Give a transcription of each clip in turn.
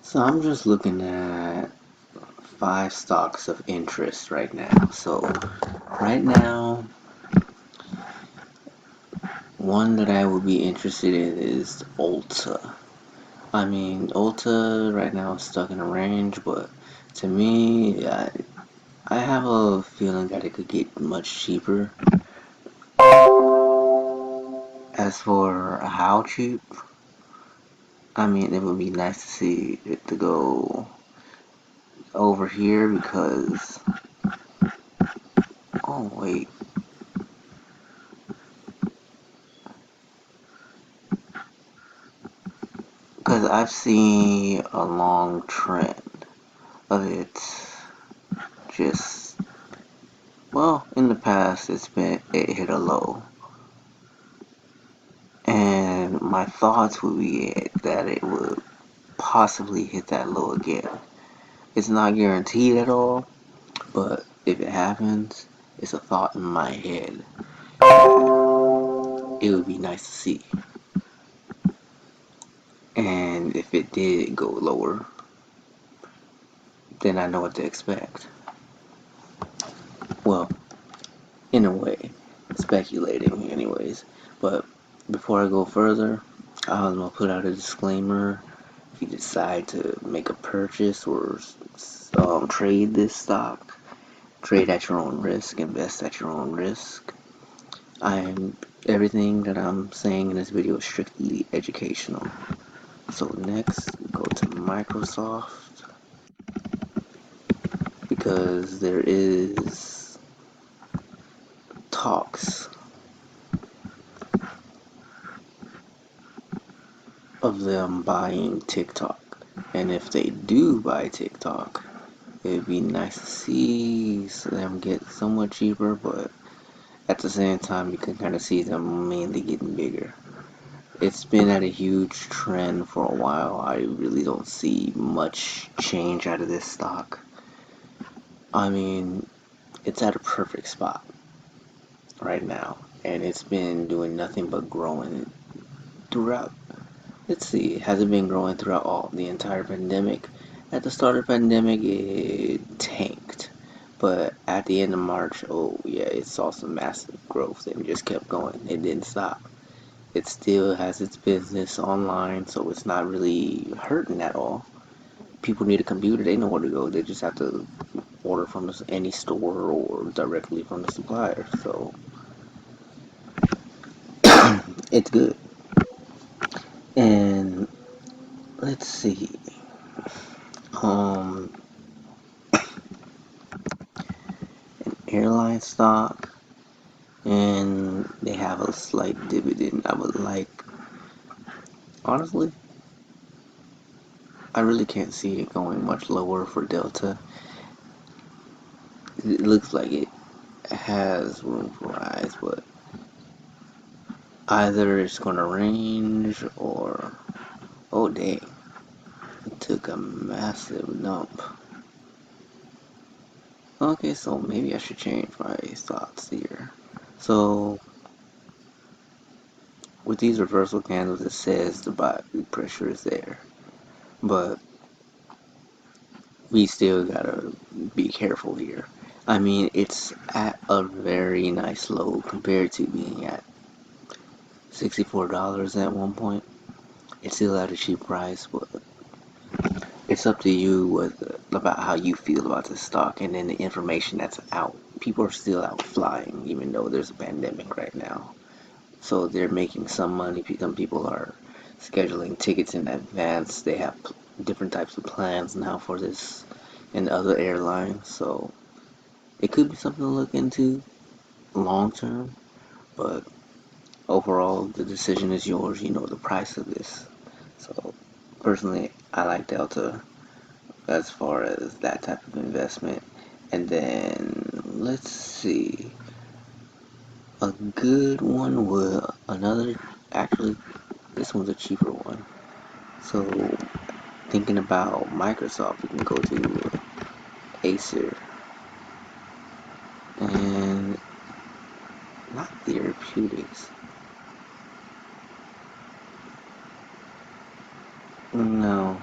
So I'm just looking at five stocks of interest right now. So right now, one that I would be interested in is ULTA. I mean, ULTA right now is stuck in a range, but to me, I have a feeling that it could get much cheaper. As for how cheap, I mean, it would be nice to see it to go over here because, oh wait, because I've seen a long trend of it just, well, in the past it hit a low. And my thoughts would be that it would possibly hit that low again. It's not guaranteed at all, but if it happens, it's a thought in my head. It would be nice to see. And if it did go lower, then I know what to expect. Well, in a way, speculating, anyways. But before I go further, I'm gonna put out a disclaimer. If you decide to make a purchase or trade this stock, trade at your own risk, invest at your own risk. I'm Everything that I'm saying in this video is strictly educational. So next, go to Microsoft because there is talks of them buying TikTok. And if they do buy TikTok, it'd be nice to see them get somewhat cheaper, but at the same time, you can kind of see them mainly getting bigger. It's been at a huge trend for a while. I really don't see much change out of this stock. I mean, it's at a perfect spot right now, and it's been doing nothing but growing throughout. Let's see, has it been growing throughout all the entire pandemic? At the start of the pandemic, it tanked, but at the end of March, oh yeah, it saw some massive growth and just kept going. It didn't stop. It still has its business online, so it's not really hurting at all. People need a computer, they know where to go. They just have to order from any store or directly from the supplier. So it's good. And let's see, um, an airline stock, and they have a slight dividend. I would like, honestly, I really can't see it going much lower for Delta. It looks like it has room for rise, but either it's gonna range or, oh dang, it took a massive dump. Okay, so maybe I should change my thoughts here. So with these reversal candles, it says the buy pressure is there, but we still gotta be careful here. I mean, it's at a very nice low compared to being at $64 at one point. It's still at a cheap price, but it's up to you about how you feel about the stock and then the information that's out. People are still out flying, even though there's a pandemic right now. So they're making some money. Some people are scheduling tickets in advance. They have different types of plans now for this and other airlines. So it could be something to look into long term. But overall, the decision is yours. You know the price of this. So personally, I like Delta as far as that type of investment. And then let's see, a good one will another actually this one's a cheaper one. So thinking about Microsoft, we can go to Acer and not therapeutics. No,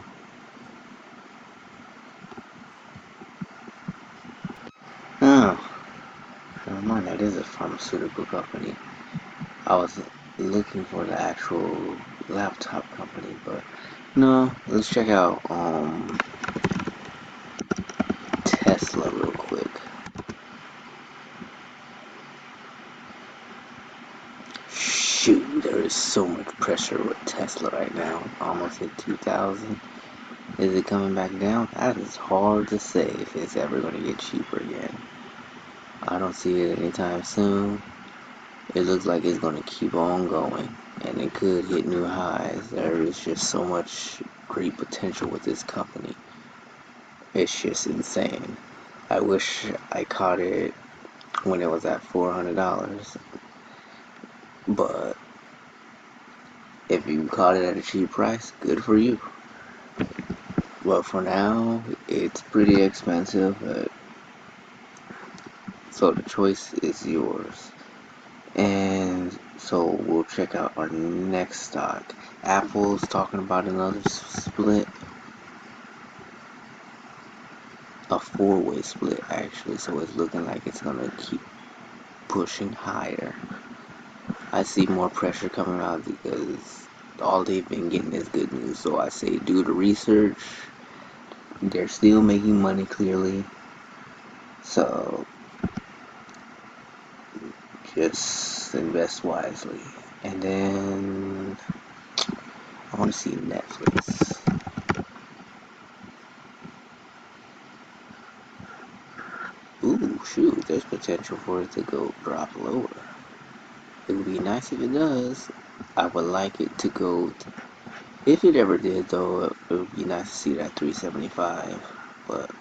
pharmaceutical company. I was looking for the actual laptop company, but no. Let's check out Tesla real quick. Shoot, there is so much pressure with Tesla right now. Almost hit 2,000. Is it coming back down? That is hard to say if it's ever going to get cheaper again. I don't see it anytime soon. It looks like it's going to keep on going, and it could hit new highs. There is just so much great potential with this company. It's just insane. I wish I caught it when it was at $400, but if you caught it at a cheap price, good for you. But for now, it's pretty expensive, so the choice is yours. And so we'll check out our next stock. Apple's talking about another split, a four-way split actually, so it's looking like it's gonna keep pushing higher. I see more pressure coming out because all they've been getting is good news, so I say do the research. They're still making money clearly, so just invest wisely. And then I want to see Netflix. Ooh, shoot, there's potential for it to go drop lower. It would be nice if it does. I would like it to go. If it ever did, though, it would be nice to see that 375. But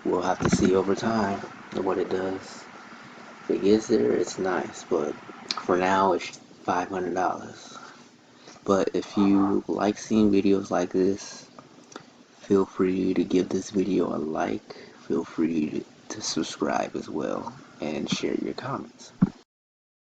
we'll have to see over time what it does. If it gets there, it's nice. But for now, it's $500. But if you like seeing videos like this, feel free to give this video a like. Feel free to subscribe as well and share your comments.